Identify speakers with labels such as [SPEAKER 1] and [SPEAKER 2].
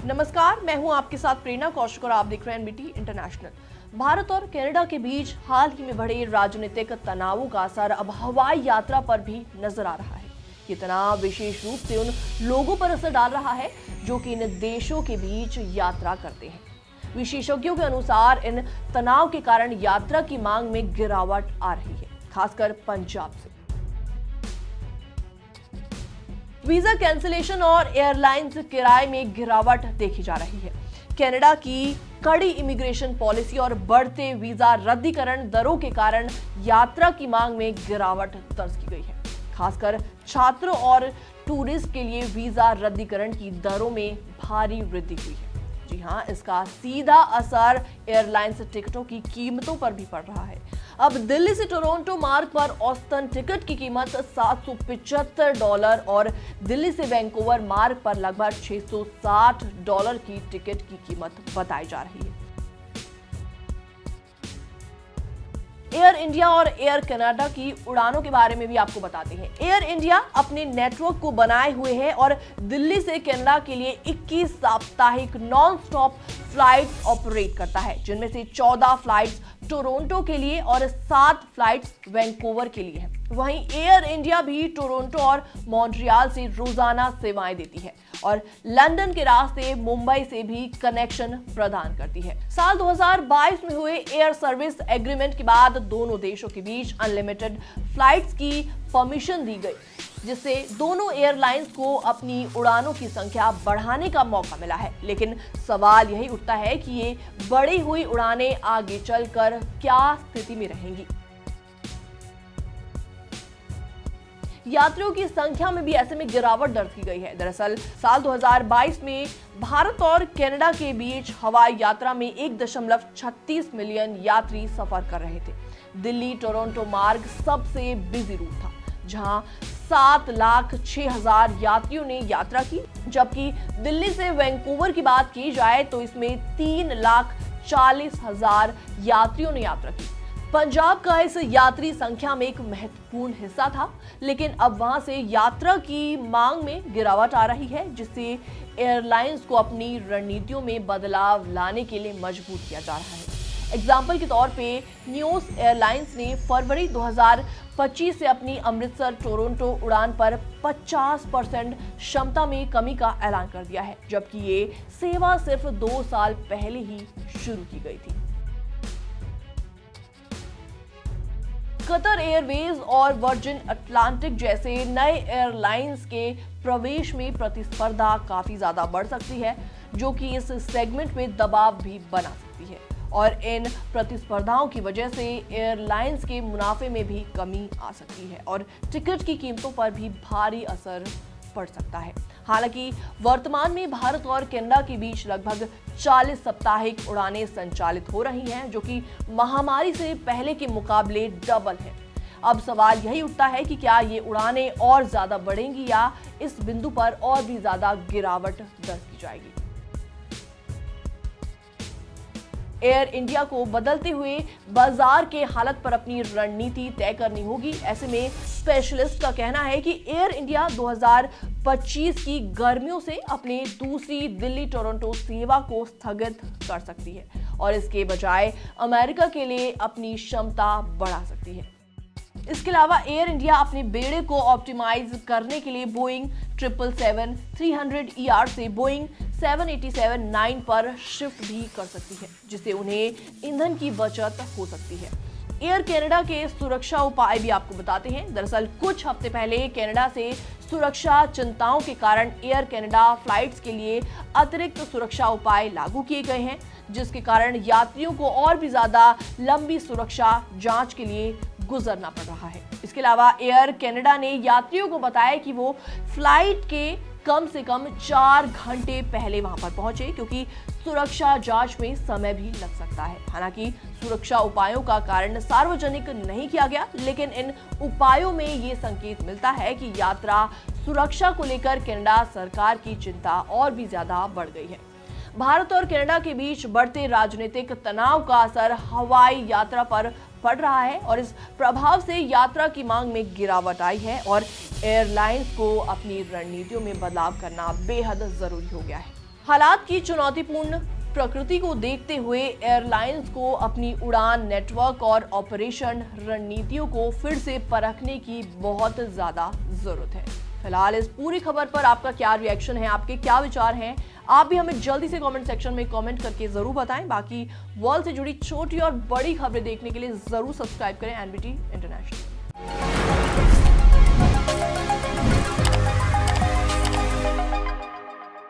[SPEAKER 1] नमस्कार, मैं हूं आपके साथ प्रेरणा कौशिक और आप देख रहे हैं एनबीटी इंटरनेशनल। भारत और कनाडा के बीच हाल ही में बढ़े राजनीतिक तनावों का असर अब हवाई यात्रा पर भी नजर आ रहा है। ये तनाव विशेष रूप से उन लोगों पर असर डाल रहा है जो कि इन देशों के बीच यात्रा करते हैं। विशेषज्ञों के अनुसार इन तनाव के कारण यात्रा की मांग में गिरावट आ रही है, खासकर पंजाब से। वीजा कैंसिलेशन और एयरलाइंस किराए में गिरावट देखी जा रही है। कनाडा की कड़ी इमिग्रेशन पॉलिसी और बढ़ते वीजा रद्दीकरण दरों के कारण यात्रा की मांग में गिरावट दर्ज की गई है। खासकर छात्रों और टूरिस्ट के लिए वीजा रद्दीकरण की दरों में भारी वृद्धि हुई है। जी हां, इसका सीधा असर एयरलाइंस टिकटों की कीमतों पर भी पड़ रहा है। अब दिल्ली से टोरंटो मार्ग पर औसतन टिकट की कीमत $775 और दिल्ली से वैंकूवर मार्ग पर लगभग $660 की टिकट की कीमत बताई जा रही है। एयर इंडिया और एयर कनाडा की उड़ानों के बारे में भी आपको बताते हैं। एयर इंडिया अपने नेटवर्क को बनाए हुए है और दिल्ली से कनाडा के लिए 21 साप्ताहिक नॉन स्टॉप फ्लाइट्स ऑपरेट करता है, जिनमें से 14 फ्लाइट्स टोरंटो के लिए और 7 फ्लाइट्स वैंकूवर के लिए हैं। वहीं एयर इंडिया भी टोरंटो और मॉन्ट्रियल से रोजाना सेवाएं देती है और लंदन के रास्ते मुंबई से भी कनेक्शन प्रदान करती है। साल 2022 में हुए एयर सर्विस एग्रीमेंट के बाद दोनों देशों के बीच अनलिमिटेड फ्लाइट्स की परमिशन दी गई, जिससे दोनों एयरलाइंस को अपनी उड़ानों की संख्या बढ़ाने का मौका मिला है। लेकिन सवाल यही उठता है कि ये बढ़ी हुई उड़ानें आगे चलकर क्या स्थिति में रहेंगी। यात्रियों की संख्या में भी ऐसे में गिरावट दर्ज की गई है। दरअसल साल 2022 में भारत और कनाडा के बीच हवाई यात्रा में 1.36 मिलियन यात्री सफर कर रहे थे। दिल्ली टोरंटो मार्ग सबसे बिजी रूट था, जहां 7,06,000 यात्रियों ने यात्रा की, जबकि दिल्ली से वैंकूवर की बात की जाए तो इसमें 3,40,000 यात्रियों ने यात्रा की। पंजाब का इस यात्री संख्या में एक महत्वपूर्ण हिस्सा था, लेकिन अब वहां से यात्रा की मांग में गिरावट आ रही है, जिससे एयरलाइंस को अपनी रणनीतियों में बदलाव लाने के लिए मजबूर किया जा रहा है। एग्जाम्पल के तौर पे न्यूज एयरलाइंस ने फरवरी 2025 से अपनी अमृतसर टोरंटो उड़ान पर 50% क्षमता में कमी का ऐलान कर दिया है, जबकि ये सेवा सिर्फ 2 साल पहले ही शुरू की गई थी। कतर एयरवेज और वर्जिन अटलांटिक जैसे नए एयरलाइंस के प्रवेश में प्रतिस्पर्धा काफी ज्यादा बढ़ सकती है, जो कि इस सेगमेंट में दबाव भी बना सकती है और इन प्रतिस्पर्धाओं की वजह से एयरलाइंस के मुनाफे में भी कमी आ सकती है और टिकट की कीमतों पर भी भारी असर पड़ सकता है। हालांकि वर्तमान में भारत और कनाडा के बीच लगभग 40 साप्ताहिक उड़ानें संचालित हो रही हैं, जो कि महामारी से पहले के मुकाबले डबल है। अब सवाल यही उठता है कि क्या ये उड़ानें और ज्यादा बढ़ेंगी या इस बिंदु पर और भी ज्यादा गिरावट दर्ज की जाएगी। एयर इंडिया को बदलते हुए बाजार के हालत पर अपनी रणनीति तय करनी होगी। ऐसे में स्पेशलिस्ट का कहना है कि एयर इंडिया 2025 की गर्मियों से अपनी दूसरी दिल्ली टोरंटो सेवा को स्थगित कर सकती है और इसके बजाय अमेरिका के लिए अपनी क्षमता बढ़ा सकती है। इसके अलावा एयर इंडिया अपने बेड़े को ऑप्टिमाइज करने के लिए बोइंग 777-300ER से बोइंग 787-9 पर शिफ्ट भी कर सकती है, जिससे उन्हें ईंधन की बचत हो सकती है। एयर कनाडा के सुरक्षा उपाय भी आपको बताते हैं। दरअसल कुछ हफ्ते पहले कनाडा से सुरक्षा चिंताओं के कारण एयर कनाडा फ्लाइट्स के लिए अतिरिक्त सुरक्षा उपाय लागू किए गए हैं, जिसके कारण यात्रियों को और भी ज्यादा लंबी सुरक्षा जांच के लिए गुजरना पड़ रहा है। इसके अलावा एयर कनाडा ने यात्रियों को बताया कि वो फ्लाइट के कम से कम 4 घंटे पहले वहां पर पहुंचे, क्योंकि सुरक्षा जांच में समय भी लग सकता है। हालांकि सुरक्षा उपायों का कारण सार्वजनिक नहीं किया गया, लेकिन इन उपायों में ये संकेत मिलता है कि यात्रा सुरक्षा को लेकर कनाडा सरकार की चिंता और भी ज्यादा बढ़ गई है। भारत और कनाडा के बीच बढ़ते राजनीतिक तनाव का असर हवाई यात्रा पर पड़ रहा है और इस प्रभाव से यात्रा की मांग में गिरावट आई है और एयरलाइंस को अपनी रणनीतियों में बदलाव करना बेहद जरूरी हो गया है। हालात की चुनौतीपूर्ण प्रकृति को देखते हुए एयरलाइंस को अपनी उड़ान नेटवर्क और ऑपरेशन रणनीतियों को फिर से परखने की बहुत ज्यादा जरूरत है। फिलहाल इस पूरी खबर पर आपका क्या रिएक्शन है, आपके क्या विचार हैं, आप भी हमें जल्दी से कमेंट सेक्शन में कमेंट करके जरूर बताएं। बाकी वर्ल्ड से जुड़ी छोटी और बड़ी खबरें देखने के लिए जरूर सब्सक्राइब करें एनबीटी इंटरनेशनल।